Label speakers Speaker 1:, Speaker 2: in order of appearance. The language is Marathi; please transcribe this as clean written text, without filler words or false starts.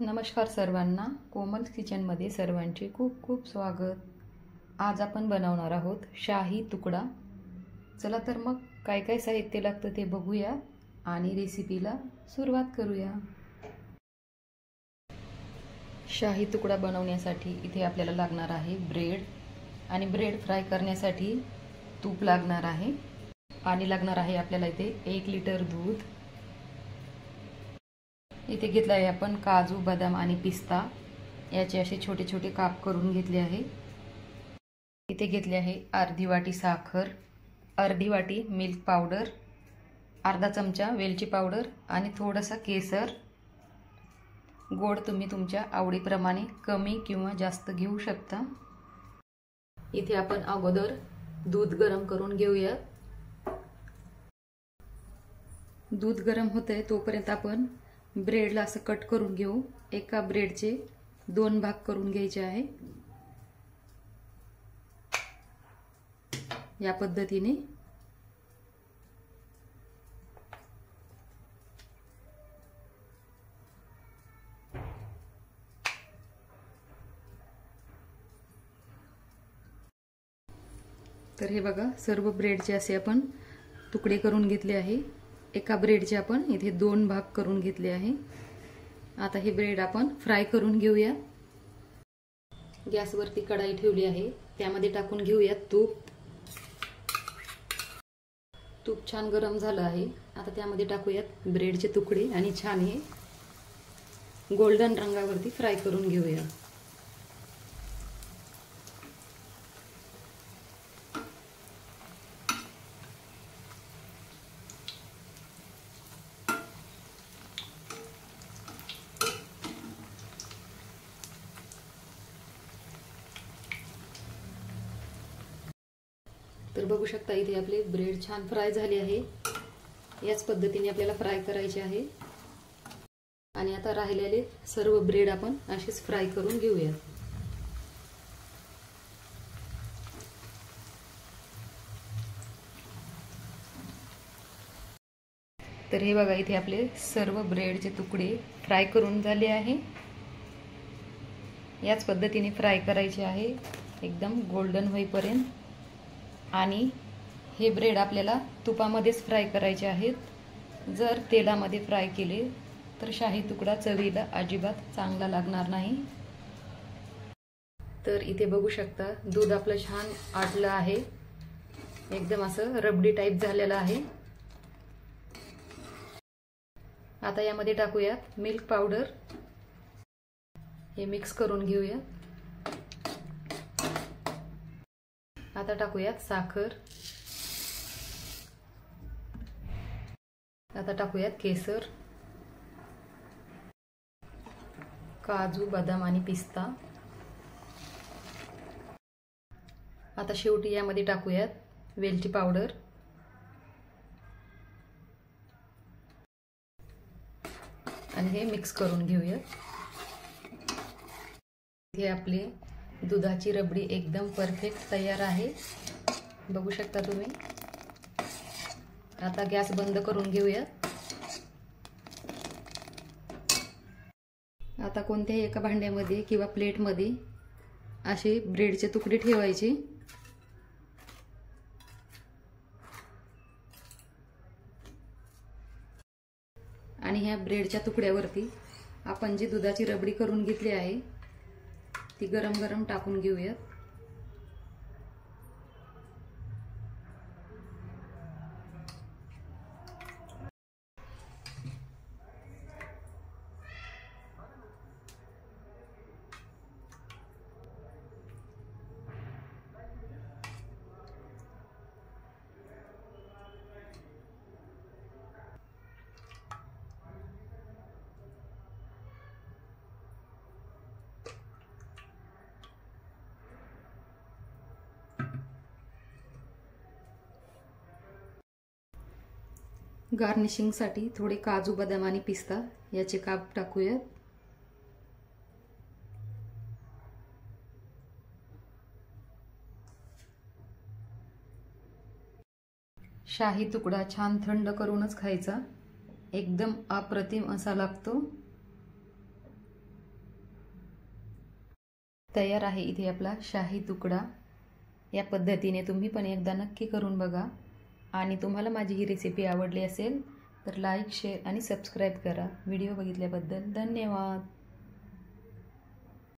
Speaker 1: नमस्कार सर्वांना, कोमल किचनमध्ये सर्वांचे खूप खूप स्वागत। आज आपण बनवणार आहोत शाही तुकडा। चला तर मग काय काय साहित्य लागतं ते बघूया आणि रेसिपीला सुरुवात करूया। शाही तुकडा बनवण्यासाठी इथे आपल्याला लागणार आहे ब्रेड आणि ब्रेड फ्राय करण्यासाठी तूप लागणार आहे आणि लागणार आहे आपल्याला इथे 1 लिटर दूध। इथे घेतला आहे आपण काजू, बदाम आणि पिस्ता, याचे असे छोटे छोटे काप करून घेतले आहे। इथे घेतले आहे अर्धी वाटी साखर, अर्धी वाटी मिल्क पावडर, अर्धा चमचा वेलची पावडर आणि थोडासा केसर। गोड तुम्ही तुमच्या आवडीप्रमाणे कमी किंवा जास्त घेऊ शकता। इथे आपण अगोदर दूध गरम करून घेऊया। दूध गरम होतंय तोपर्यंत आपण ब्रेडला असं कट करून घेऊ। एका ब्रेडचे 2 भाग करून घ्यायचे आहे या पद्धतीने। तर हे बघा, सर्व ब्रेडचे असे आपण तुकडे करून घेतले आहे। एका ब्रेडचे आपण इथे 2 भाग करून घेतले आहे। आता हे ब्रेड आपण फ्राय करून घेऊया। गॅसवरती कढाई ठेवली आहे, त्यामध्ये टाकून घेऊया तूप। तूप छान गरम झालं आहे, आता त्यामध्ये टाकूयात ब्रेडचे तुकडे आणि छान हे गोल्डन रंगावरती फ्राय करून घेऊया। तर बघू शकता इथे आपले ब्रेड छान फ्राय झाले आहे। याच पद्धतीने आपल्याला फ्राय करायचे आहे आणि आता राहिलेले सर्व ब्रेड आपण असेच फ्राय करून घेऊया। तर हे बघा, इथे आपले सर्व ब्रेडचे तुकडे फ्राय करून झाले आहे। याच पद्धतीने फ्राय करायचे आहे एकदम गोल्डन होईपर्यंत। आणि हे ब्रेड आपल्याला तुपामध्येच फ्राय करायचे आहेत। जर तेलामध्ये फ्राय केले तर शाही तुकडा चवीला अजिबात चांगला लागणार नाही। तर इथे बघू शकता दूध आपलं छान आटलं आहे, एकदम असं रबडी टाइप झालेलं आहे। आता यामध्ये टाकूयात मिल्क पावडर, हे मिक्स करून घेऊया। आता टाकूयात साखर, आता टाकूयात केसर, काजू, बदाम आणि पिस्ता। आता शेवटी यामध्ये टाकूयात वेलची पावडर आणि हे मिक्स करून घेऊया। हे आपले दुधाची रबडी एकदम परफेक्ट तयार आहे, बघू शकता तुम्ही। आता गॅस बंद करून घेऊया। आता कोणत्याही एका भांड्यामध्ये किंवा प्लेटमध्ये असे ब्रेडचे तुकडे ठेवायचे आणि ह्या ब्रेडच्या तुकड्यावरती आपण जी दुधाची रबडी करून घेतली आहे ती गरम गरम टाकून घेऊया। गार्निशिंगसाठी थोडे काजू, बदाम आणि पिस्ता याचे काप टाकूयात। शाही तुकडा छान थंड करूनच खायचा, एकदम अप्रतिम असा लागतो। तयार आहे इथे आपला शाही तुकडा। या पद्धतीने तुम्ही पण एकदा नक्की करून बघा आणि तुम्हाला माझी ही रेसिपी आवडली असेल तर लाईक, शेअर आणि सबस्क्राईब करा। व्हिडिओ बघितल्याबद्दल धन्यवाद।